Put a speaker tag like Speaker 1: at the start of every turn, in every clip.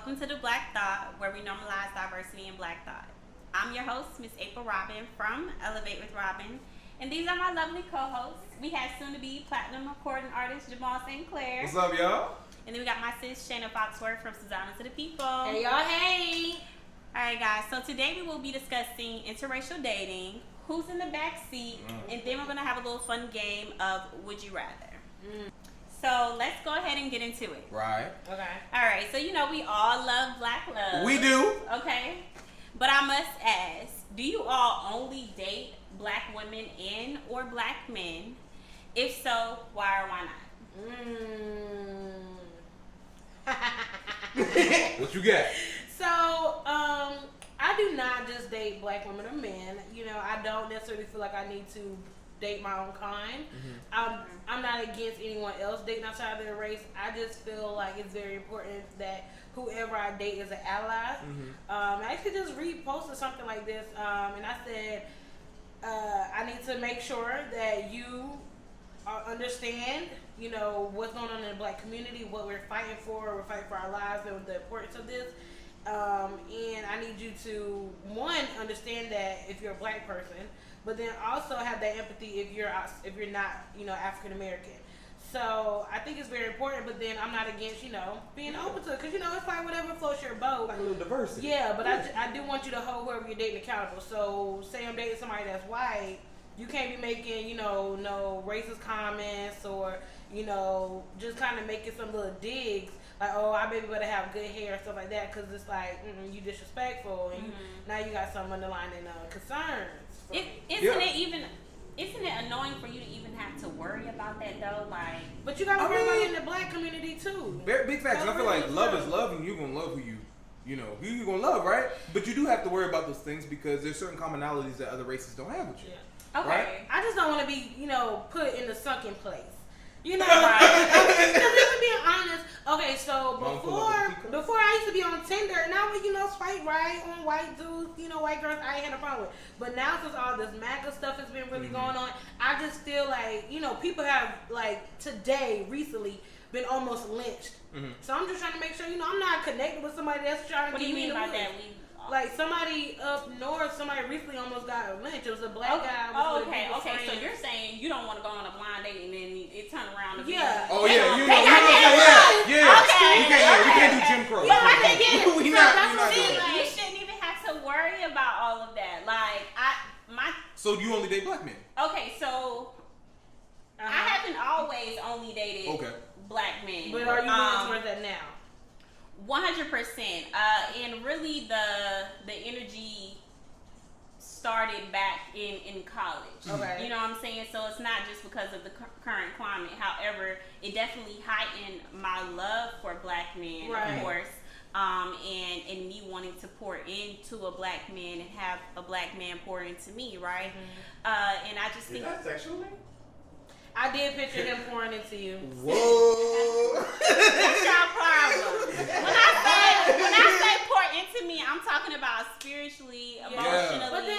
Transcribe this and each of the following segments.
Speaker 1: welcome to the Black Thought, where we normalize diversity in Black thought. I'm your host, Miss April Robin from Elevate with Robin, and these are my lovely co-hosts. We have soon-to-be platinum recording artist Jamal St. Clair.
Speaker 2: What's up, y'all?
Speaker 1: And then we got my sis Shayna Foxworth from Susanna to the People.
Speaker 3: Hey y'all, hey!
Speaker 1: Alright guys, so today we will be discussing interracial dating, who's in the back seat, and then we're going to have a little fun game of Would You Rather. So let's go ahead and get into it.
Speaker 2: Right.
Speaker 3: Okay.
Speaker 1: Alright, so we all love Black love.
Speaker 2: We do.
Speaker 1: Okay. But I must ask, do you all only date Black women and or Black men? If so, why or why
Speaker 2: not? What you got?
Speaker 3: So, I do not just date Black women or men. You know, I don't necessarily feel like I need to date my own kind. I'm not against anyone else dating outside of their race. I just feel like it's very important that whoever I date is an ally. I actually just reposted something like this, and I said, I need to make sure that you understand, you know, what's going on in the Black community, what we're fighting for. We're fighting for our lives and the importance of this. And I need you to, one, understand that if you're a Black person, but then also have that empathy if you're not, you know, African American. So I think it's very important, but then I'm not against, you know, being open to it, because, you know, it's like whatever floats your boat.
Speaker 2: Like a little diversity.
Speaker 3: Yeah, but I do want you to hold whoever you're dating accountable. So say I'm dating somebody that's white, you can't be making, you know, no racist comments or, you know, just kind of making some little digs. Like, oh, I baby better have good hair and stuff like that, because it's like, you disrespectful, and now you got some underlying concerns.
Speaker 1: Isn't it annoying for you to even have to worry about that though? Like,
Speaker 3: but you got to worry about it in the Black community too.
Speaker 2: Big facts. And I feel like love is love, and you're gonna love who you're gonna love, right? But you do have to worry about those things because there's certain commonalities that other races don't have with you.
Speaker 3: Yeah.
Speaker 1: Okay.
Speaker 3: Right? I just don't want to be, you know, put in the sunken place. You know, right? Because being honest, okay, so before I used to be on Tinder, and I would, you know, swipe right on white dudes, you know, white girls I ain't had a problem with. But now since all this MAGA stuff has been really going on, I just feel like, you know, people have, like, recently, been almost lynched. So I'm just trying to make sure, you know, I'm not connected with somebody that's trying to
Speaker 1: what do
Speaker 3: get
Speaker 1: you
Speaker 3: me
Speaker 1: mean
Speaker 3: to
Speaker 1: by
Speaker 3: win.
Speaker 1: that?
Speaker 3: Like somebody up north, somebody recently almost got lynched. It was a Black guy.
Speaker 1: Okay. So you're saying you don't want to go on a blind date and then it turn around to be
Speaker 2: Oh yeah, you know, yeah.
Speaker 1: Okay.
Speaker 2: We can't do Jim Crow.
Speaker 1: Yeah, I can get it.
Speaker 2: We not doing
Speaker 1: Like, you shouldn't even have to worry about all of that. Like
Speaker 2: So you only date Black men?
Speaker 1: Okay, so I haven't always only dated Black men.
Speaker 3: But are you leaning towards that now?
Speaker 1: 100%. And really the energy started back in college.
Speaker 3: Okay.
Speaker 1: You know what I'm saying? So it's not just because of the current climate. However, it definitely heightened my love for Black men, of course. And me wanting to pour into a Black man and have a Black man pour into me, right? And I just think...
Speaker 2: Is that sexually?
Speaker 3: I did picture him pouring into you.
Speaker 2: Whoa.
Speaker 1: That's your problem. When I say pour into me, I'm talking about spiritually, emotionally,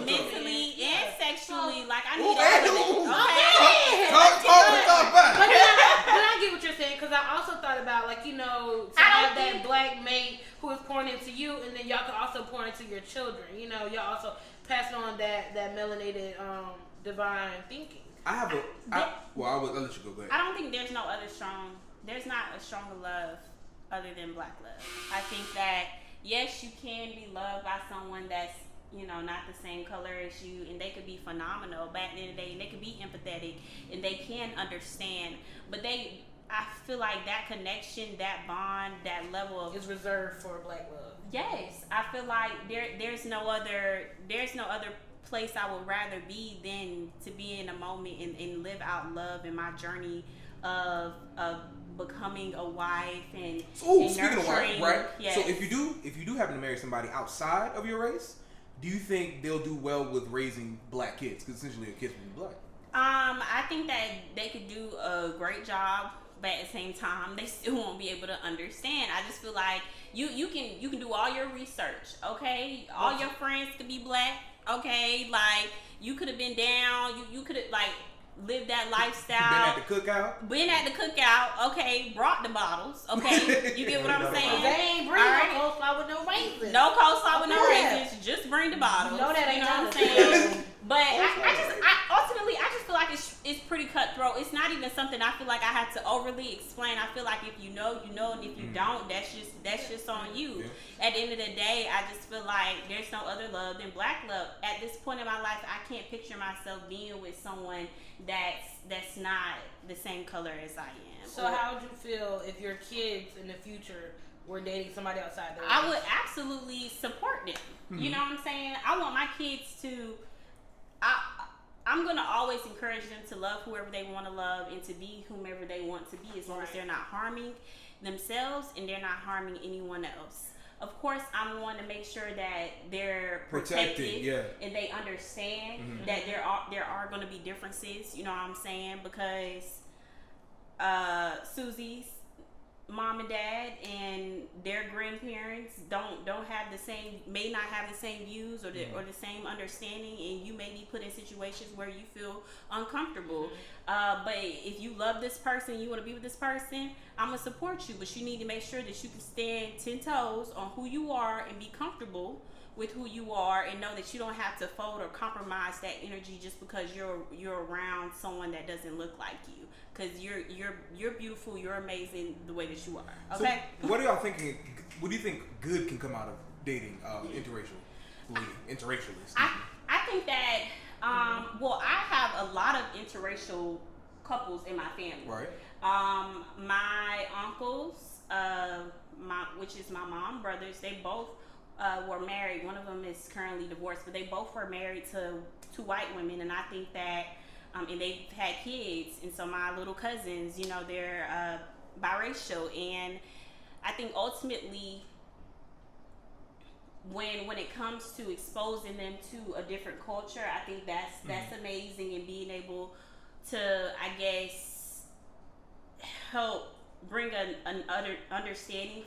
Speaker 1: mentally, and sexually. Like I need all of it.
Speaker 3: But I get what you're saying, because I also thought about, like, you know, to have that Black mate who is pouring into you, and then y'all can also pour into your children. You know, y'all also pass on that melanated divine thinking.
Speaker 2: I'll let you go ahead.
Speaker 1: I don't think there's not a stronger love other than Black love. I think that, yes, you can be loved by someone that's, you know, not the same color as you, and they could be phenomenal, but at the end of the day, and they could be empathetic, and they can understand, but I feel like that connection, that bond, that level of...
Speaker 3: is reserved for Black love.
Speaker 1: Yes. I feel like there's no other place I would rather be than to be in a moment and live out love in my journey of becoming a wife and
Speaker 2: speaking of wife, right?
Speaker 1: Yes.
Speaker 2: So if you do happen to marry somebody outside of your race, do you think they'll do well with raising Black kids? Because essentially your kids will be Black.
Speaker 1: I think that they could do a great job, but at the same time they still won't be able to understand. I just feel like you can do all your research, okay? All your friends could be Black. Okay, like you could have been down. You could have, like, lived that
Speaker 2: Been
Speaker 1: lifestyle.
Speaker 2: at the cookout.
Speaker 1: Okay, brought the bottles. Okay, you get what I'm saying?
Speaker 3: They ain't bring no coleslaw with no raisins.
Speaker 1: No coleslaw with no raisins. Just bring the bottles.
Speaker 3: No, that ain't
Speaker 1: you know what I'm saying? But I just feel like it's pretty cutthroat. It's not even something I feel like I have to overly explain. I feel like if you know, you know, and if you don't, that's just on you. Yeah. At the end of the day, I just feel like there's no other love than black love. At this point in my life, I can't picture myself being with someone that's not the same color as I am.
Speaker 3: So how would you feel if your kids in the future were dating somebody outside their race?
Speaker 1: I would absolutely support them. Mm-hmm. You know what I'm saying? I want my kids to. I'm gonna always encourage them to love whoever they want to love and to be whomever they want to be, as long as they're not harming themselves and they're not harming anyone else. Of course, I want to make sure that they're protected and they understand that there are going to be differences. You know what I'm saying? Because Susie's mom and dad and their grandparents may not have the same views or the same understanding, and you may be put in situations where you feel uncomfortable. But if you love this person, you want to be with this person, I'm gonna support you, but you need to make sure that you can stand 10 toes on who you are and be comfortable with who you are, and know that you don't have to fold or compromise that energy just because you're around someone that doesn't look like you. Because you're beautiful, you're amazing the way that you are. Okay.
Speaker 2: So what are y'all thinking? What do you think good can come out of dating interracially?
Speaker 1: I think that I have a lot of interracial couples in my family.
Speaker 2: Right.
Speaker 1: My uncles, which is my mom, brothers, they both were married. One of them is currently divorced, but they both were married to two white women, and I think that. And they've had kids, and so my little cousins, you know, they're biracial, and I think ultimately, when it comes to exposing them to a different culture, I think that's amazing, and being able to, I guess, help bring an understanding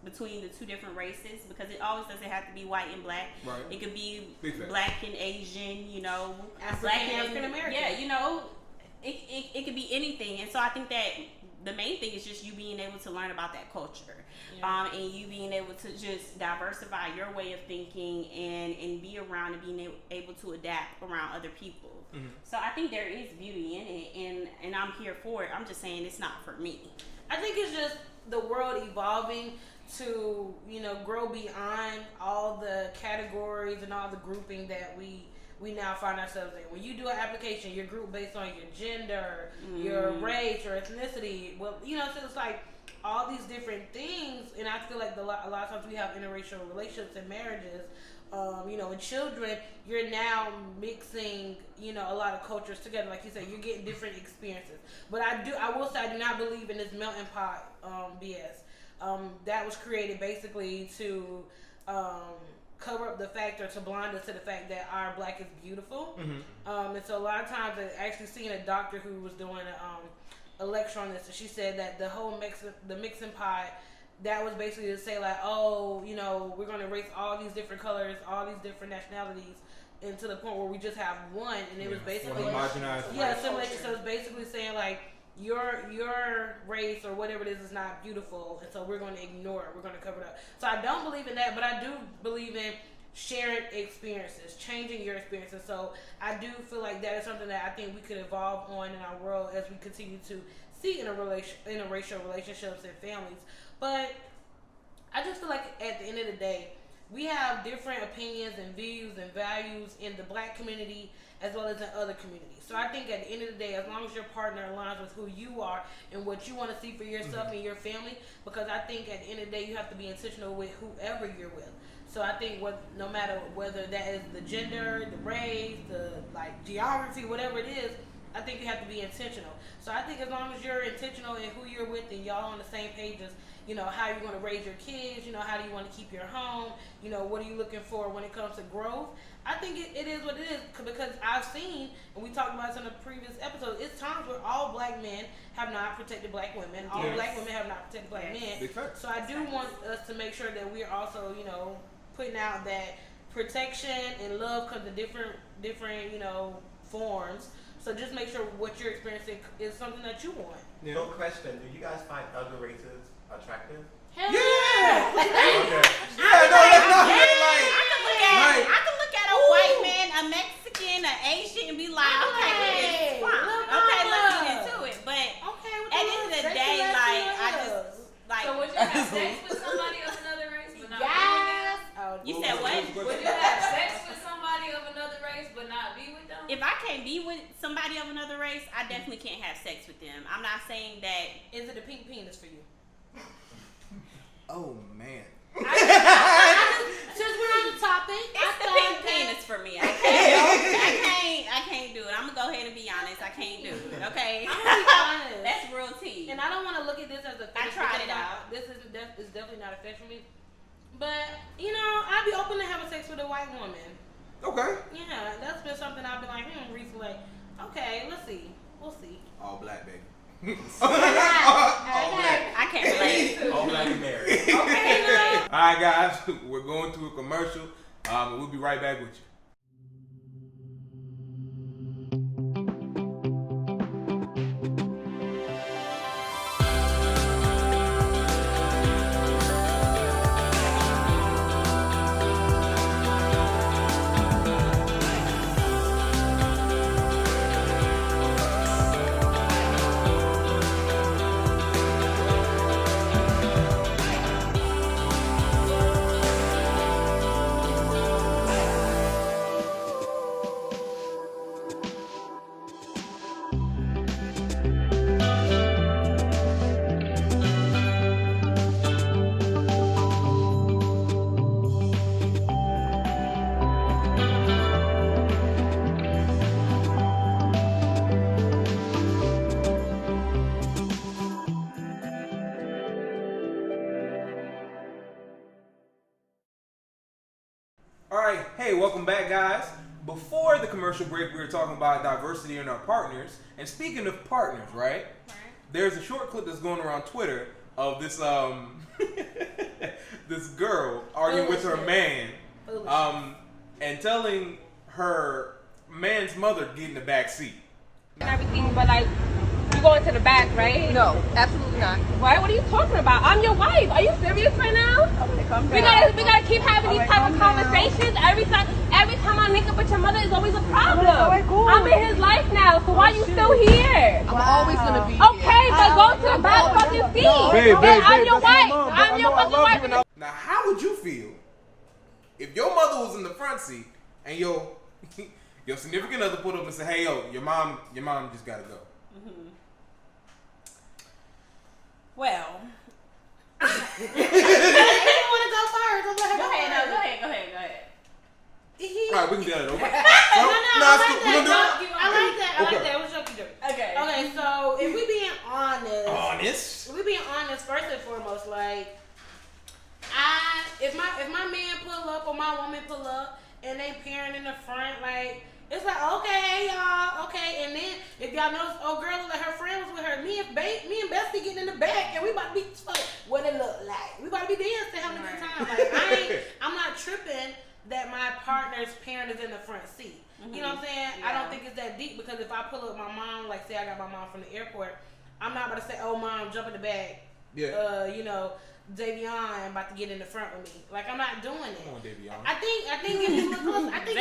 Speaker 1: between the two different races, because it always doesn't have to be white and black. Right. It could be black and Asian, you know, black and African American. Yeah, you know, it could be anything. And so I think that the main thing is just you being able to learn about that culture, and you being able to just diversify your way of thinking and be around and being able to adapt around other people. Mm-hmm. So I think there is beauty in it, and I'm here for it. I'm just saying it's not for me.
Speaker 3: I think it's just the world evolving to, you know, grow beyond all the categories and all the grouping that we now find ourselves in. When you do an application, you're grouped based on your gender, your race, your ethnicity. Well, you know, so it's like all these different things, and I feel like a lot of times we have interracial relationships and marriages. You know, with children, you're now mixing, you know, a lot of cultures together. Like you said, you're getting different experiences. But I will say, I do not believe in this melting pot BS. That was created basically to cover up the fact, or to blind us to the fact that our black is beautiful. Mm-hmm. And so a lot of times I actually seen a doctor who was doing a lecture on this, and she said that the whole mixing pot, that was basically to say like, oh, you know, we're going to erase all these different colors, all these different nationalities, and to the point where we just have one, and it was basically assimilation. So it's basically saying like, your race or whatever it is not beautiful, and so we're going to ignore it. We're going to cover it up. So I don't believe in that, but I do believe in sharing experiences, changing your experiences. So I do feel like that is something that I think we could evolve on in our world as we continue to see interracial relationships and families. But I just feel like at the end of the day, we have different opinions and views and values in the black community as well as in other communities. So I think at the end of the day, as long as your partner aligns with who you are and what you want to see for yourself and your family, because I think at the end of the day, you have to be intentional with whoever you're with. So I think no matter whether that is the gender, the race, the geography, whatever it is, I think you have to be intentional. So I think as long as you're intentional in who you're with and y'all on the same pages, you know, how you're going to raise your kids, you know, how do you want to keep your home, you know, what are you looking for when it comes to growth, I think it is what it is, because I've seen, and we talked about this in the previous episode, it's times where all black men have not protected black women, all black women have not protected black men. So I do want us to make sure that we're also, you know, putting out that protection and love comes in different, you know, forms. So just make sure what you're experiencing is something that you want.
Speaker 4: Yeah. No question. Do you guys find other races attractive?
Speaker 3: Hell
Speaker 2: Yeah.
Speaker 3: yeah.
Speaker 2: Okay.
Speaker 1: I can look at a white man, a Mexican, an Asian, and be like, okay, it's fine. Okay, let's get into it. But at the end of the day, like, I just like.
Speaker 5: So would you have sex with somebody of another race, but not be with them?
Speaker 1: You said what?
Speaker 5: Would you have sex with somebody of another race, but not be with them?
Speaker 1: If I can't be with somebody of another race, I definitely can't have sex with them. I'm not saying that.
Speaker 3: Is it a pink penis for you?
Speaker 2: Oh man.
Speaker 3: Since we're on the topic,
Speaker 1: It's the pink penis for me. I can't do it. I'm gonna go ahead and be honest. I can't do it. Okay.
Speaker 3: I'm gonna be honest.
Speaker 1: That's real tea.
Speaker 3: And I don't want to look at this as a fetish.
Speaker 1: I tried it out.
Speaker 3: This is definitely not a fetish for me. But you know, I'd be open to having sex with a white woman.
Speaker 2: Okay.
Speaker 3: Yeah, that's been something I've been like, recently. Okay, let's see. We'll see.
Speaker 2: All black, baby.
Speaker 1: All black. I can't relate.
Speaker 4: All black and married.
Speaker 3: Okay.
Speaker 2: All right, guys, we're going to a commercial. We'll be right back with you. Alright, hey, welcome back, guys. Before the commercial break, we were talking about diversity in our partners. And speaking of partners, right? There's a short clip that's going around Twitter of this this girl arguing with her man and telling her man's mother to get in the back seat.
Speaker 6: And everything, but like, you go into the back, right?
Speaker 7: No, absolutely not.
Speaker 6: Why? What are you talking about? I'm your wife. Are you serious right now? We gotta keep having these type of conversations every time I link up with your mother is always a problem. I'm in his life now, so why are you still here?
Speaker 7: I'm always gonna be
Speaker 6: Okay, but go to the back fucking seat. I'm your wife. I'm your fucking wife.
Speaker 2: Now, how would you feel if your mother was in the front seat and your significant other put up and said, "Hey, yo, your mom just gotta go."
Speaker 1: Mm-hmm. Well,
Speaker 3: I didn't want to go first. I'm like,
Speaker 1: go ahead.
Speaker 3: first.
Speaker 1: Go ahead.
Speaker 2: All right, we can do that over.
Speaker 3: No,
Speaker 2: I
Speaker 3: like that. What's up, you do?
Speaker 1: Okay.
Speaker 3: Okay, so if we being honest, first and foremost, like, if my man pull up or my woman pull up and they parent in the front, like, it's like, okay, y'all, okay, and then if y'all notice, oh girl, like her friend was with her, me and Bestie getting in the back, and we about to be what it look like. We about to be dancing, having a good time. Like, I'm not tripping that my partner's parent is in the front seat. Mm-hmm. You know what I'm saying? Yeah. I don't think it's that deep because if I pull up my mom, like say I got my mom from the airport, I'm not about to say, oh mom, jump in the bag.
Speaker 2: Yeah.
Speaker 3: Davion about to get in the front with me. Like, I'm not doing it.
Speaker 2: Come on, Davion.
Speaker 3: I think if you look close, I think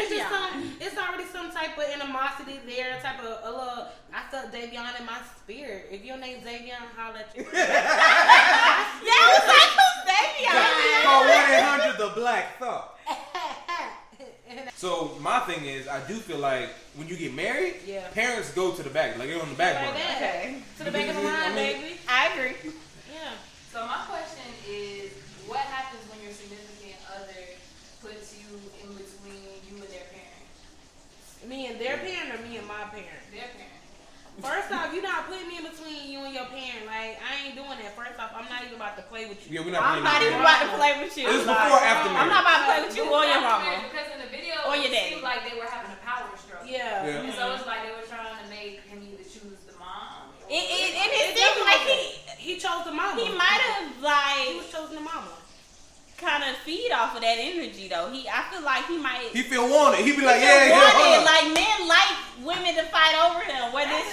Speaker 3: it's already some type of animosity there, type of a little. I felt Davion in my spirit. If your name's Davion, holla at you.
Speaker 1: Yeah, I was like, who's Davion?
Speaker 2: Call 1-800 the Black Thought. So my thing is, I do feel like when you get married, parents go to the back, like they're on the back line.
Speaker 1: Okay.
Speaker 3: To the back of the line, baby.
Speaker 1: I agree.
Speaker 3: Yeah.
Speaker 5: So my question is, what happens when your significant other puts you in between you and their parent?
Speaker 3: Me and their parent or me and my parent?
Speaker 5: Their parent.
Speaker 3: First off, you're not putting me in between you and your parent. Like, I ain't doing that. First off, I'm not even about to play with you.
Speaker 2: Yeah, we're not playing
Speaker 1: I'm not even about to play with you.
Speaker 2: This is before or after marriage?
Speaker 1: I'm not about to play with you or your mama.
Speaker 5: Because in the video,
Speaker 1: or your
Speaker 5: it
Speaker 1: daddy.
Speaker 5: seemed like they were having a power struggle.
Speaker 3: Yeah.
Speaker 5: And so it's like they were trying to make him either choose the mom.
Speaker 1: It seemed like
Speaker 3: he chose the mama.
Speaker 1: He might have
Speaker 3: he was choosing the mama.
Speaker 1: Kind of feed off of that energy though. I feel like he might.
Speaker 2: He feel wanted. He be like,
Speaker 1: like men like women to fight over him.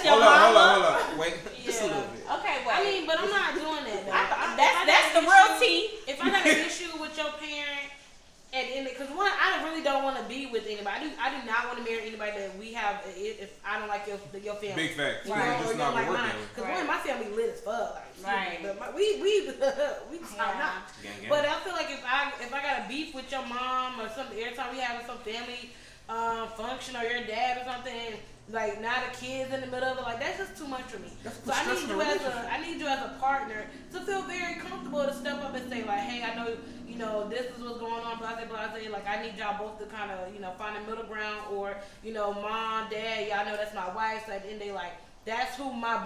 Speaker 1: your
Speaker 2: hold
Speaker 1: mama.
Speaker 2: on. Wait, just a little bit.
Speaker 1: Okay, wait.
Speaker 3: I mean, but I'm not doing that. Though.
Speaker 1: That's the real tea.
Speaker 3: If I got an issue with your parent, because one, I really don't want to be with anybody. I do not want to marry anybody that we have. If I don't like your family,
Speaker 2: Big facts.
Speaker 3: Right.
Speaker 2: Just not
Speaker 3: like
Speaker 2: working.
Speaker 3: mine. Because one, my family lit as fuck. Like,
Speaker 1: right.
Speaker 3: We top notch.
Speaker 2: Gang.
Speaker 3: But I feel like if I got a beef with your mom or something, every time we have some family function or your dad or something, like now the kids in the middle of it, like that's just too much for me. So I need you as a partner to feel very comfortable to step up and say like, hey, I know this is what's going on, blase. Like I need y'all both to kind of find a middle ground, or mom, dad, y'all know that's my wife. So at the end of the day, like that's who my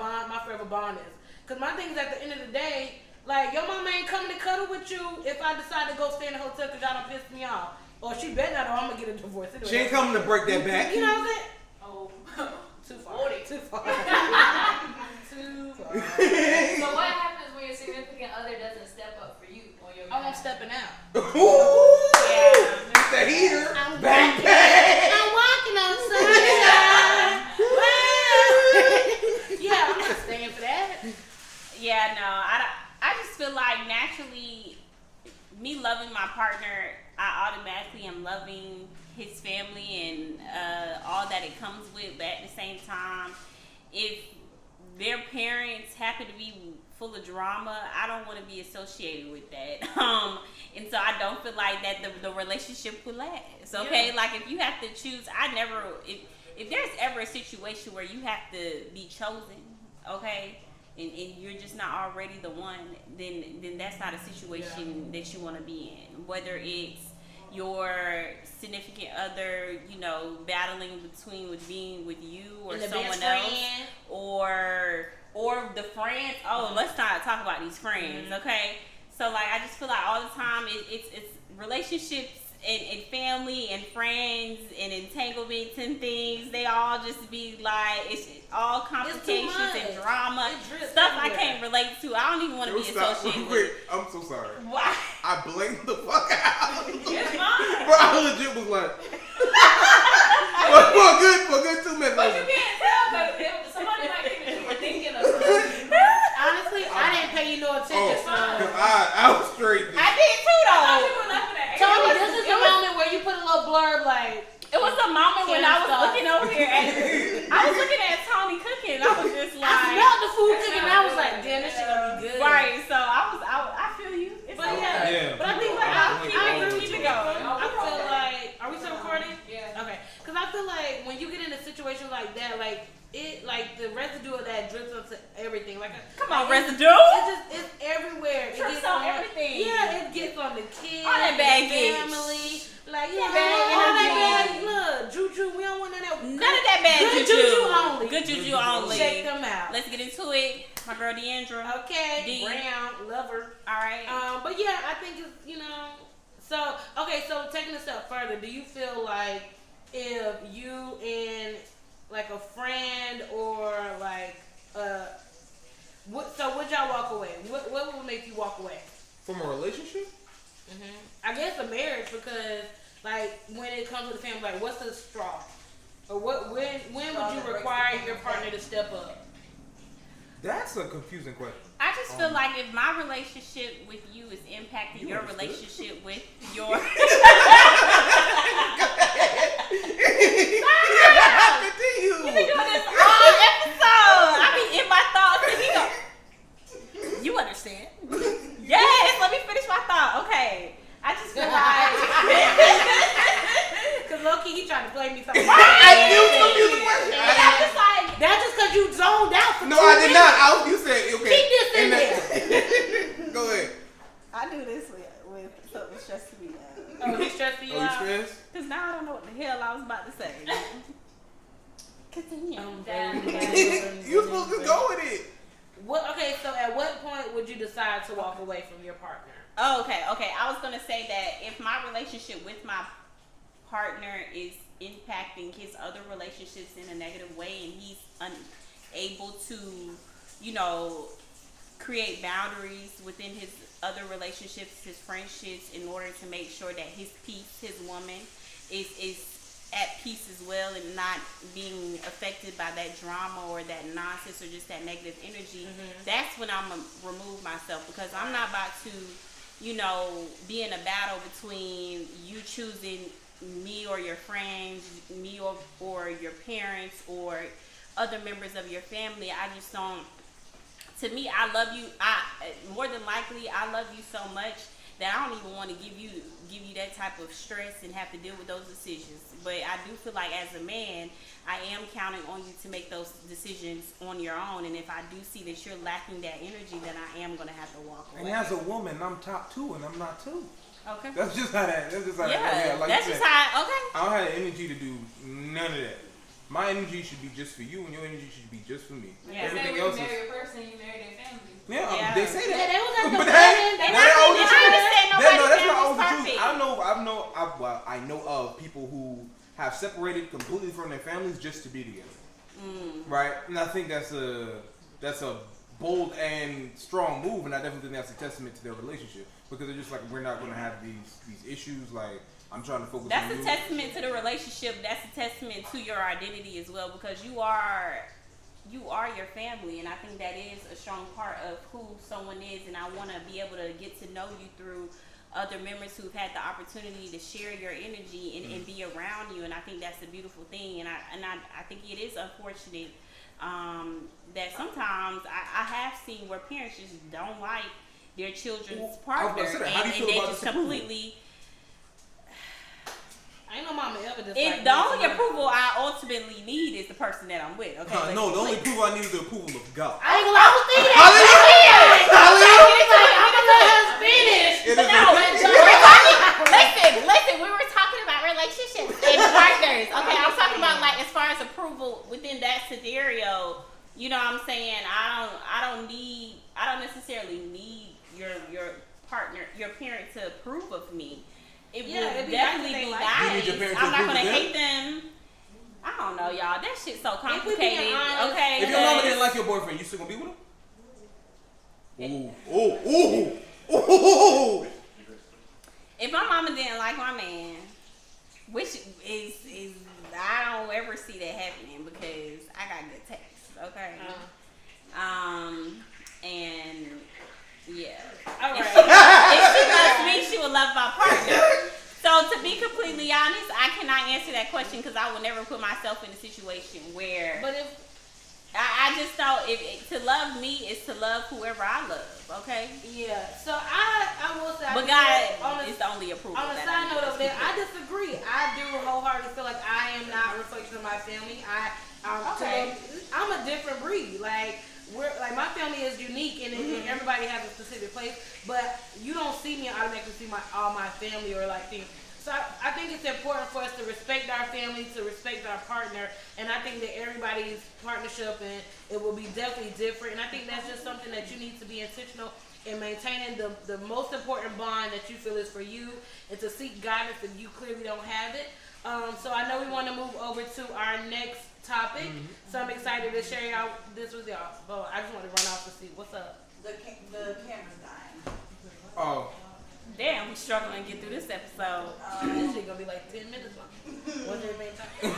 Speaker 3: forever bond is. Cause my thing is at the end of the day, like your mama ain't coming to cuddle with you if I decide to go stay in a hotel because y'all done pissed me off. Or she better not, or I'm gonna get a divorce anyway.
Speaker 2: She ain't coming to break that back.
Speaker 3: You know what I'm saying?
Speaker 5: Oh.
Speaker 3: Too far. Too far. Too far.
Speaker 5: So what happens when your significant other doesn't step up for you on your
Speaker 3: I'm stepping out.
Speaker 2: Ooh, yeah. The heater.
Speaker 3: I'm
Speaker 2: Bang,
Speaker 3: walking.
Speaker 2: bang.
Speaker 3: I'm walking on sunshine. Yeah, I'm not staying for that.
Speaker 1: Yeah, no, I just feel like naturally, me loving my partner, I automatically am loving his family and all that it comes with. But at the same time, if their parents happen to be full of drama, I don't want to be associated with that. And so I don't feel like that the relationship would last. Okay, like if you have to choose, if there's ever a situation where you have to be chosen, okay, and you're just not already the one, then that's not a situation that you want to be in. Whether it's your significant other, battling with being with you or someone else, or the friends. Oh, let's not talk about these friends, okay? So like, I just feel like all the time it's relationships and family and friends and entanglements and things. They all just be like, it's all complications and drama, stuff I can't relate to. I don't even want to be associated with.
Speaker 2: I'm so sorry.
Speaker 1: Why?
Speaker 2: I blamed the fuck out.
Speaker 1: It's mine.
Speaker 2: Bro, I legit was like, for a good 2 minutes.
Speaker 5: But you can't tell because somebody might think that you were thinking of something.
Speaker 3: Honestly, I didn't pay you no attention.
Speaker 2: Because I was straight.
Speaker 1: I did too though.
Speaker 3: Tony, this is the moment where you put a little blurb like.
Speaker 1: It was a moment when I was looking over here I was looking at Tony cooking. I was just like,
Speaker 3: I smelled the food cooking and I was like, damn, this shit gonna be good.
Speaker 1: Right, so I feel you. It's
Speaker 3: But
Speaker 1: okay.
Speaker 3: but I think like I agree with you. I feel
Speaker 5: going.
Speaker 3: like, are we still recording?
Speaker 5: Yeah.
Speaker 3: Okay, because I feel like when you get in a situation like that, like the residue of that drips onto everything. Like,
Speaker 1: come on, residue.
Speaker 3: It's everywhere. It
Speaker 1: Drips
Speaker 3: gets
Speaker 1: on everything.
Speaker 3: Yeah, it gets on the kids,
Speaker 1: All that bad
Speaker 3: family. Like, all
Speaker 1: bad
Speaker 3: that bad. Look, juju. We don't want none of that.
Speaker 1: None of that bad
Speaker 3: Good
Speaker 1: juju.
Speaker 3: juju only.
Speaker 1: Good juju only.
Speaker 3: Shake them out.
Speaker 1: Let's get into it. My girl Deandra.
Speaker 3: Okay.
Speaker 1: D.
Speaker 3: Brown, lover.
Speaker 1: All right.
Speaker 3: But yeah, I think it's So taking a step further, do you feel like if you and like a friend or like would y'all walk away? What would make you walk away?
Speaker 2: From a relationship?
Speaker 3: I guess a marriage, because like when it comes to the family, like what's the straw? Or when would you require your partner to step up?
Speaker 2: That's a confusing question.
Speaker 1: I just feel like if my relationship with you is impacting your relationship with your
Speaker 2: Continue.
Speaker 1: You've been doing this all episode. I be in my thoughts and he go, you understand? Yes, let me finish my thought. Okay. I just feel like
Speaker 3: Cause low-key he trying to play me something.
Speaker 2: I knew it was gonna be the question.
Speaker 1: I'm just like,
Speaker 3: That's just cause you zoned out for
Speaker 2: No,
Speaker 3: 2
Speaker 2: I did
Speaker 3: minutes.
Speaker 2: not. You said okay.
Speaker 3: Keep this in
Speaker 2: there. Go ahead.
Speaker 1: I do this with something stressing me out.
Speaker 3: Oh, he stressing you
Speaker 2: You
Speaker 3: out?
Speaker 2: stressed?
Speaker 1: Because now I don't know what the hell I was about to say. Continue.
Speaker 2: You supposed to go with it.
Speaker 3: Okay, so at what point would you decide to walk away from your partner?
Speaker 1: Oh, okay. I was gonna say that if my relationship with my partner is impacting his other relationships in a negative way, and he's unable to, create boundaries within his other relationships, his friendships, in order to make sure that his peace, his woman, is at peace as well and not being affected by that drama or that nonsense or just that negative energy, that's when I'm going to remove myself, because I'm not about to, be in a battle between you choosing me or your friends, me or your parents or other members of your family. I just don't. To me, I love you. More than likely, I love you so much that I don't even want to give you that type of stress and have to deal with those decisions. But I do feel like as a man, I am counting on you to make those decisions on your own. And if I do see that you're lacking that energy, then I am going to have to walk away.
Speaker 2: And as a woman, I'm top 2 and I'm not 2.
Speaker 1: Okay.
Speaker 2: That's just how that. That's just how
Speaker 1: yeah.
Speaker 2: Like
Speaker 1: that's just how. Okay.
Speaker 2: I don't have the energy to do none of that. My energy should be just for you, and your energy should be just for me.
Speaker 5: Yeah.
Speaker 2: Everything else is.
Speaker 5: You marry a person, you marry their family.
Speaker 2: Yeah, they say that.
Speaker 3: Yeah, they was at the
Speaker 2: But
Speaker 3: wedding.
Speaker 2: that's not always the truth. I know of people who have separated completely from their families just to be together. Right? And I think that's a bold and strong move, and I definitely think that's a testament to their relationship, because they're just like, we're not going to have these issues. Like, I'm trying to focus.
Speaker 1: That's
Speaker 2: on
Speaker 1: a testament to the relationship. That's a testament to your identity as well, because you are your family, and I think that is a strong part of who someone is. And I want to be able to get to know you through other members who've had the opportunity to share your energy and be around you. And I think that's a beautiful thing. And I think it is unfortunate that sometimes I have seen where parents just don't like their children's partner, and they just completely.
Speaker 3: I ain't no mama ever just
Speaker 1: The only approval I ultimately need is the person that I'm with. Okay.
Speaker 2: No, the only approval I need is the approval of God.
Speaker 3: I ain't gonna lie, I was thinking that. I'm gonna let us finish.
Speaker 1: But no, listen, we were talking about relationships and partners. Okay, I'm talking about like as far as approval within that scenario. You know what I'm saying? I don't necessarily need your partner, your parent to approve of me. It would definitely be nice. I'm not gonna hate them. I don't know, y'all. That shit's so complicated. Okay.
Speaker 2: If your mama didn't like your boyfriend, you still gonna be with him? Ooh.
Speaker 1: If my mama didn't like my man, which is I don't ever see that happening because I got good taste. Okay. And yeah. All right. If she loves me, she will love my partner. So to be completely honest, I cannot answer that question because I will never put myself in a situation where. But if I just thought to love me is to love whoever I love. Okay.
Speaker 3: Yeah. So I will say.
Speaker 1: But God is the only approval.
Speaker 3: On a side note over there, I disagree. I do wholeheartedly feel like I am not a reflection of my family. I'm a different breed. Like. My family is unique and everybody has a specific place, but you don't see me and automatically see all my family or like things. So I think it's important for us to respect our family, to respect our partner, and I think that everybody's partnership and it will be definitely different. And I think that's just something that you need to be intentional in maintaining the most important bond that you feel is for you, and to seek guidance if you clearly don't have it. So I know we want to move over to our next topic. So I'm excited to share this with y'all. But I just want to run off to see what's up.
Speaker 8: The camera's dying.
Speaker 2: Oh.
Speaker 1: Damn, we struggling to get through this episode.
Speaker 3: This shit gonna be like 10 minutes long. What's everybody talking?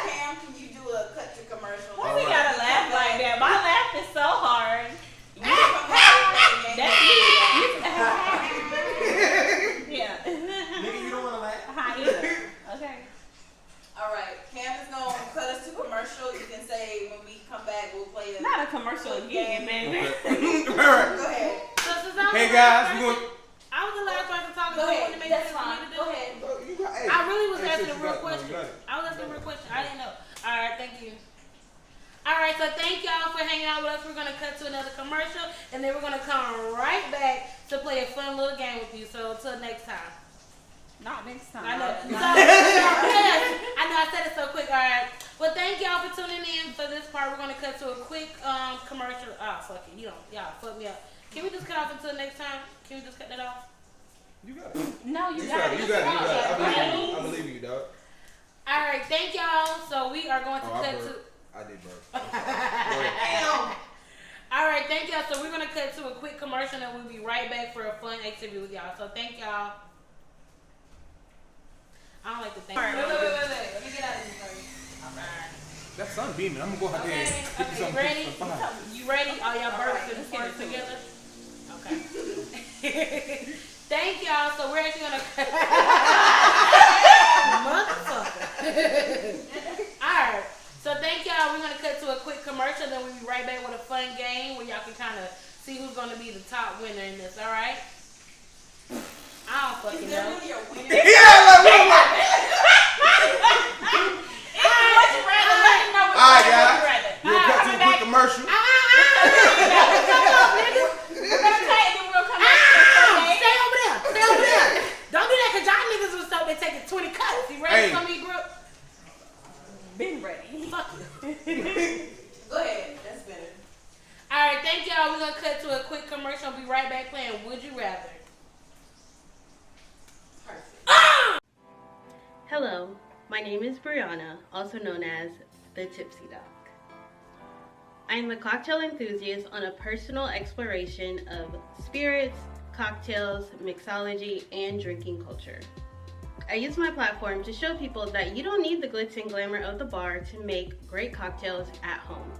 Speaker 8: Cam, can you do a cut to commercial?
Speaker 1: Why we gotta laugh like that? My laugh is so hard. Yeah.
Speaker 4: Nigga, you don't want to laugh?
Speaker 1: Okay.
Speaker 8: All right, Cam is going to cut us to commercial. You can say when we come back, we'll play a...
Speaker 1: Not a commercial again, baby.
Speaker 8: Go ahead.
Speaker 2: Hey guys, we going...
Speaker 3: I was the last person to talk.
Speaker 8: Go ahead. That's fine. Go ahead.
Speaker 3: I really was asking a real question. I was asking a real question. I didn't know. All right, thank you. All right, so thank y'all for hanging out with us. We're going to cut to another commercial, and then we're going to come right back to play a fun little game with you. So until next time.
Speaker 1: Not next time.
Speaker 3: I know. Yes, I know I said it so quick. All right. Well, thank y'all for tuning in for this part. We're going to cut to a quick commercial. Fuck it. Y'all fuck me up. Can we just cut off until next time? Can we just cut that off?
Speaker 2: You got it.
Speaker 1: No, you got it.
Speaker 2: You got it. I believe you, dog.
Speaker 3: All right. Thank y'all. So we are going to cut to...
Speaker 2: I did burp.
Speaker 3: All right, thank y'all. So we're going to cut to a quick commercial and we'll be right back for a fun activity with y'all. So thank y'all. I don't like to think.
Speaker 5: Wait. Let me get out of here first.
Speaker 2: That sun beaming. I'm gonna go out there and get you some
Speaker 3: ready?
Speaker 2: some fire.
Speaker 3: You ready? All y'all birds and forks together? Okay. Thank y'all. So we're actually gonna motherfucker. Alright. So thank y'all. We're gonna cut to a quick commercial, then we'll be right back with a fun game where y'all can kinda see who's gonna be the top winner in this, alright? I don't fucking know.
Speaker 2: Alright, guys. We'll cut to a quick commercial.
Speaker 3: Stay over there. Don't do that because y'all niggas was so they taking 20 cuts. You ready for some of your group?
Speaker 1: Been ready.
Speaker 3: Fuck you.
Speaker 8: Go ahead. That's better.
Speaker 3: Alright, thank y'all. We're gonna cut to a quick commercial. I'll be right back playing Would You Rather.
Speaker 9: Hello, my name is Brianna, also known as the Tipsy Doc. I am a cocktail enthusiast on a personal exploration of spirits, cocktails, mixology, and drinking culture. I use my platform to show people that you don't need the glitz and glamour of the bar to make great cocktails at home.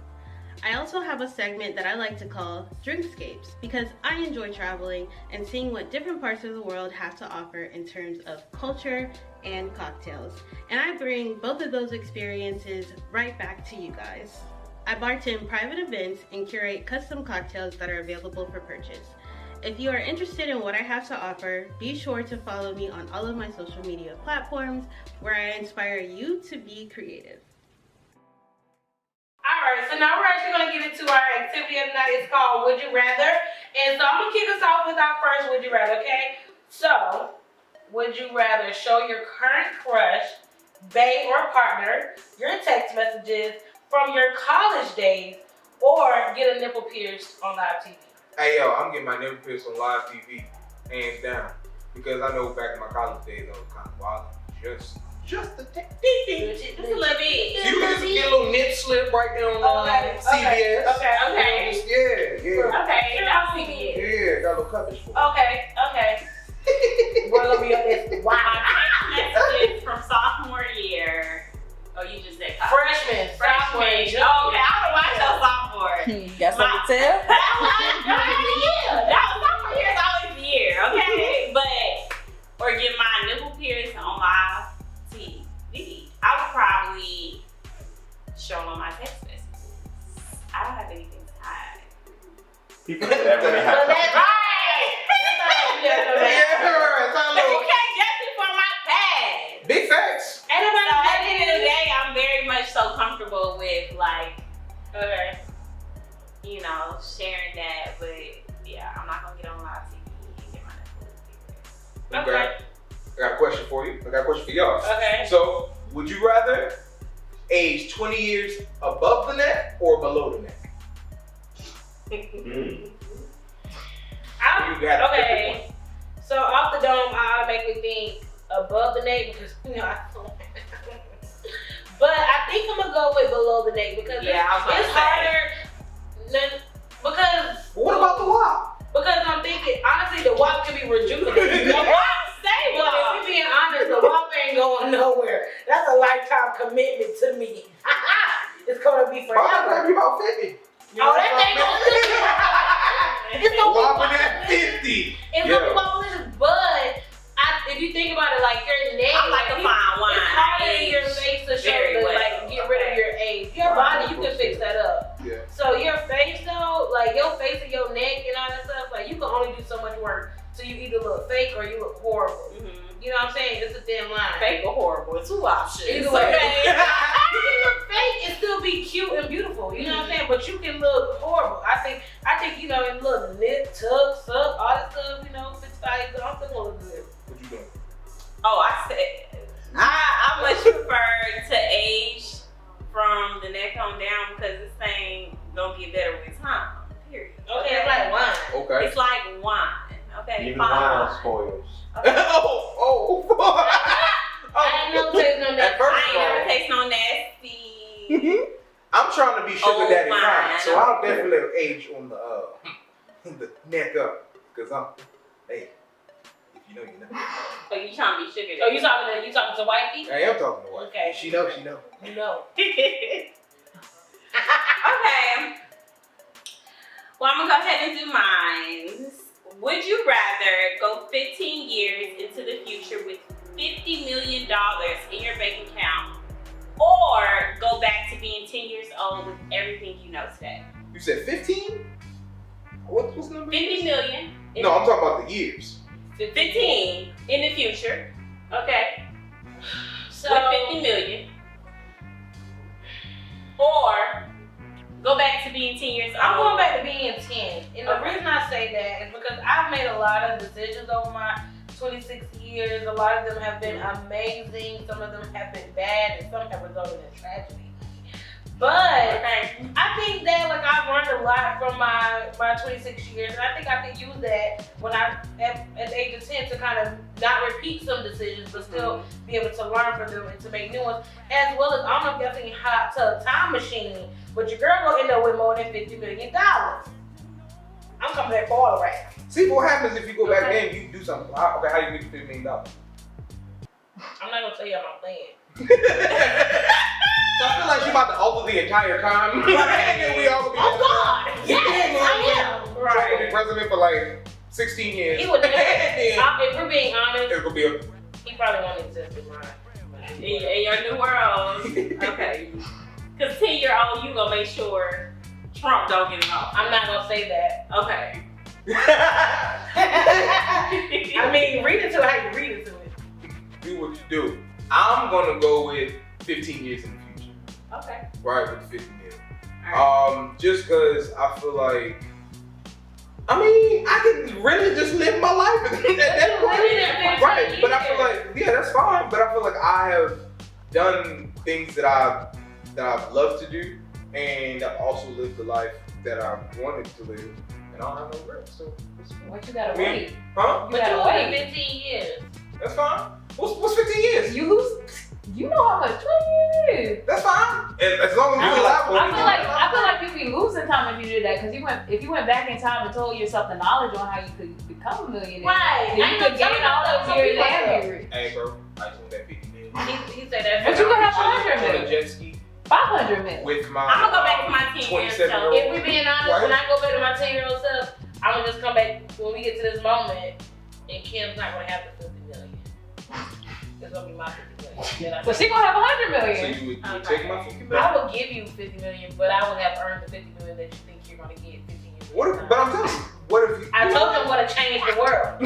Speaker 9: I also have a segment that I like to call Drinkscapes because I enjoy traveling and seeing what different parts of the world have to offer in terms of culture and cocktails. And I bring both of those experiences right back to you guys. I bartend private events and curate custom cocktails that are available for purchase. If you are interested in what I have to offer, be sure to follow me on all of my social media platforms where I inspire you to be creative.
Speaker 3: Alright, so now we're actually going to get into our activity of the night. It's called Would You Rather. And so I'm going to kick us off with our first Would You Rather, okay? So, would you rather show your current crush, bae, or partner your text messages from your college days or get a nipple pierced on live TV?
Speaker 2: Hey yo, I'm getting my nipple pierced on live TV, hands down. Because I know back in my college days I was kind of wild. Just a tick.
Speaker 1: Just a little bit.
Speaker 2: See, you can just get a little nip slip right there on CBS.
Speaker 3: Okay.
Speaker 2: Yeah.
Speaker 1: Okay, that's CBS.
Speaker 2: Yeah, got a little coverage for it.
Speaker 3: Okay. We're going to be on this.
Speaker 1: My text messages from sophomore year. Oh, you just said college.
Speaker 3: Freshman.
Speaker 1: Oh, okay, I don't watch your sophomore.
Speaker 8: Got something to tell?
Speaker 1: That sophomore year is always the year, okay? Or get my nipple pierced on live TV. I would probably show them on my text messages. I don't have anything to hide.
Speaker 4: People do that when they have
Speaker 1: That's
Speaker 4: something.
Speaker 1: right. But you can't judge me for my past.
Speaker 2: Big facts.
Speaker 1: So at the end of the day, I'm very much so comfortable with sharing that. But yeah, I'm not gonna get on live TV and get my nipple pierced.
Speaker 2: Okay. I got a question for you. I got a question for y'all.
Speaker 3: Okay.
Speaker 2: So, would you rather age 20 years above the neck or below the neck?
Speaker 3: Okay. So off the dome, I automatically think above the neck because but I think I'm gonna go with below the neck because it's harder. Because
Speaker 2: What about the WAP?
Speaker 3: Because I'm thinking honestly, the WAP can be rejuvenated. The WAP
Speaker 1: Stay
Speaker 3: But if we being honest, the WAP ain't going nowhere. That's a lifetime commitment to me. It's gonna be
Speaker 2: Why
Speaker 3: forever.
Speaker 2: be about 50?
Speaker 3: Oh, that thing gonna it's gonna be
Speaker 2: Whopping at 50.
Speaker 3: It's gonna be delicious, but if you think about it, like your neck,
Speaker 1: I'm like a fine wine.
Speaker 3: It's harder in your face to show get rid of your age. Your body, you can fix that up.
Speaker 2: Yeah.
Speaker 3: So your face though, like your face and your neck and all that stuff, like you can only do so much work. So you either look fake or you look horrible. You know what I'm saying? It's a thin line.
Speaker 1: Fake or horrible. It's two options.
Speaker 3: Either way. You can look fake and still be cute and beautiful. You know what I'm saying? But you can look horrible. I think you know, and look nip, tuck, suck, all that stuff, you know, 55 years old, I'm still gonna look good.
Speaker 2: What you doing?
Speaker 1: Oh, I much prefer to age from the neck on down because this thing gonna get better with time. Period.
Speaker 3: Okay, it's like wine.
Speaker 2: Okay.
Speaker 1: It's like wine. Okay,
Speaker 4: Even
Speaker 1: fine.
Speaker 4: wine spoils.
Speaker 1: Okay.
Speaker 3: I ain't never taste no nasty.
Speaker 1: I ain't never taste no nasty.
Speaker 2: I'm trying to be sugar daddy
Speaker 1: wine.
Speaker 2: fine, so I'll definitely age on the neck up. Cause if
Speaker 4: You know.
Speaker 1: Oh, you trying to be sugar?
Speaker 3: Oh, you talking to wifey?
Speaker 2: I am talking to wifey.
Speaker 3: Okay.
Speaker 2: She knows.
Speaker 3: You know.
Speaker 1: Okay. Well, I'm gonna go ahead and do mine. Would you rather go 15 years into the future with $50 million in your bank account, or go back to being 10 years old with everything you know today?
Speaker 2: You said 15? What's the number?
Speaker 1: 50 million.
Speaker 2: No, I'm talking about the years.
Speaker 1: 15 in the future. Okay.
Speaker 3: So
Speaker 1: with 50 million. Or go back to being 10 years old.
Speaker 3: I'm going back to being 10. And the reason I say that is because I've made a lot of decisions over my 26 years. A lot of them have been amazing. Some of them have been bad, and some have resulted in tragedy. But I think that I've learned a lot from my 26 years, and I think I could use that when at the age of 10 to kind of not repeat some decisions, but still be able to learn from them and to make new ones. As well as, I don't know if y'all seen Hot Tub Time Machine, but your girl gonna end up with more than $50 million. I'm coming back for all the rap.
Speaker 2: See what happens if you go back then and you do something. How do you get $50 million?
Speaker 3: I'm not gonna tell you my plan.
Speaker 2: So I feel like she's about to alter the entire time. We all gonna be
Speaker 3: God! Yes, I am!
Speaker 2: Trump will be president for 16 years.
Speaker 3: He would never, if we're being honest,
Speaker 2: It will be
Speaker 3: he probably won't exist in mine.
Speaker 1: In your new world. Okay. Because 10-year-old, you gonna make sure Trump don't get it off.
Speaker 3: I'm not gonna say that.
Speaker 1: Okay.
Speaker 3: I mean, read it to how you read it to it.
Speaker 2: do what you do. I'm gonna go with 15 years in the future.
Speaker 1: Okay.
Speaker 2: Right, with 50 million.
Speaker 1: Right.
Speaker 2: Just cause I feel like, I can really just live my life at that point. Right, but I feel like, yeah, that's fine. But I feel like I have done things that I've loved to do, and I've also lived the life that I wanted to live, and I don't have no regrets. So
Speaker 5: What you gotta wait?
Speaker 2: Huh?
Speaker 3: But you wait 15 years.
Speaker 2: That's fine. What's 15 years?
Speaker 5: You lose. You know how much 20 years.
Speaker 2: That's fine. And as long as you're alive.
Speaker 5: I feel like you'd be losing time if you did that, because if you went back in time and told yourself the knowledge on how you could become a millionaire,
Speaker 3: Right.
Speaker 5: then you could gain all those years and be rich.
Speaker 2: Hey, bro, I just want that 50 million.
Speaker 3: He said that.
Speaker 5: But you could have
Speaker 2: On
Speaker 5: 100
Speaker 2: a
Speaker 5: million.
Speaker 2: jet ski
Speaker 5: 500 million.
Speaker 2: with my.
Speaker 1: I'm gonna go back to my 10 years.
Speaker 2: 27-year-old.
Speaker 3: If we being honest, when I go back to my 10-year-old self, I'm gonna just come back when we get to this moment, and Kim's not gonna have the 50 million. It's gonna be my 50 million.
Speaker 5: So she gonna have 100
Speaker 2: So
Speaker 5: million.
Speaker 2: you would take my 50 million?
Speaker 3: I will give you 50 million, but I would have earned the 50 million that you think you're gonna get 15 years.
Speaker 2: What if, but I'm telling you, what if you?
Speaker 3: I told them what to change the world.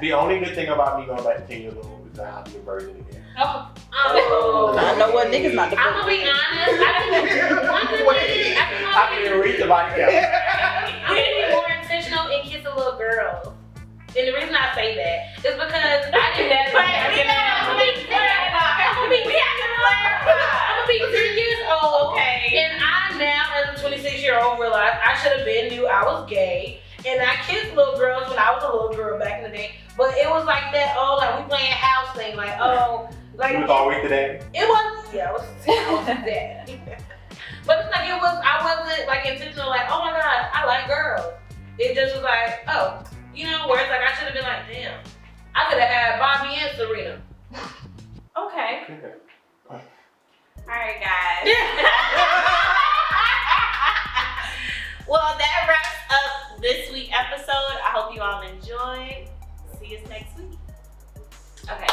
Speaker 4: The only good thing about me going back to 10 years old is that I'll be a virgin again.
Speaker 3: Oh.
Speaker 8: I know what niggas not the
Speaker 3: I'm gonna be honest. I
Speaker 4: I can even read the body count.
Speaker 3: I'm gonna be more intentional and kiss a little girl. And the reason I say that is because I didn't I'm gonna be 10 years old.
Speaker 1: Okay.
Speaker 3: And I now, as a 26-year-old, realize I should have knew I was gay. And I kissed little girls when I was a little girl back in the day. But it was like that, we playing house thing.
Speaker 4: You was all week today?
Speaker 3: It was, I was dead. But it's like I wasn't intentional, oh my gosh, I like girls. It just was where it's like I should have been like, damn, I could have had Bobby and Serena.
Speaker 1: Okay. Alright, guys. Well, that wraps up this week's episode. I hope you all enjoyed. See us next week. Okay,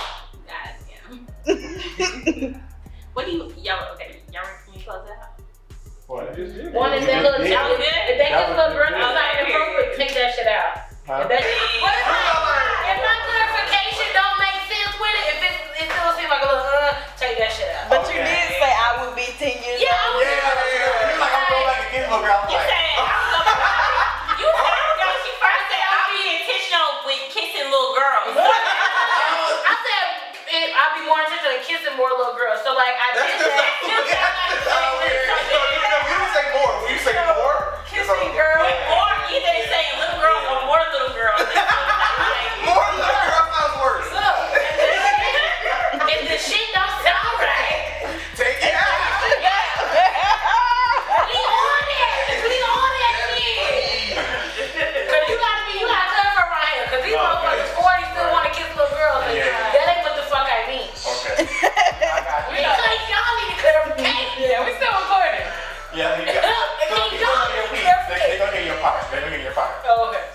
Speaker 1: guys, what do y'all can you close that out?
Speaker 4: What?
Speaker 3: One is that little
Speaker 1: That was good.
Speaker 3: If they kiss little girl outside inappropriate, take that shit out.
Speaker 4: Huh?
Speaker 3: If my clarification don't make sense with it, if it still seems like a little take that shit out.
Speaker 8: But you did say I would be 10 years old.
Speaker 4: You're like, I'm going back to kiss my girl.
Speaker 1: You said, she first said, I'll be intentional with kissing little girls.
Speaker 3: I said I'll be more intentional in kissing more little girls. So I did that.
Speaker 2: You didn't say more. When you say more,
Speaker 3: Kissing girls.
Speaker 1: Or either they say little girls or more little girls.
Speaker 2: more little girl sounds worse.
Speaker 3: Look, if the shit don't sound right.
Speaker 4: Yeah, you got it. So you don't know your piece. They're gonna hear your part. They're gonna hear your part.
Speaker 3: Oh, okay.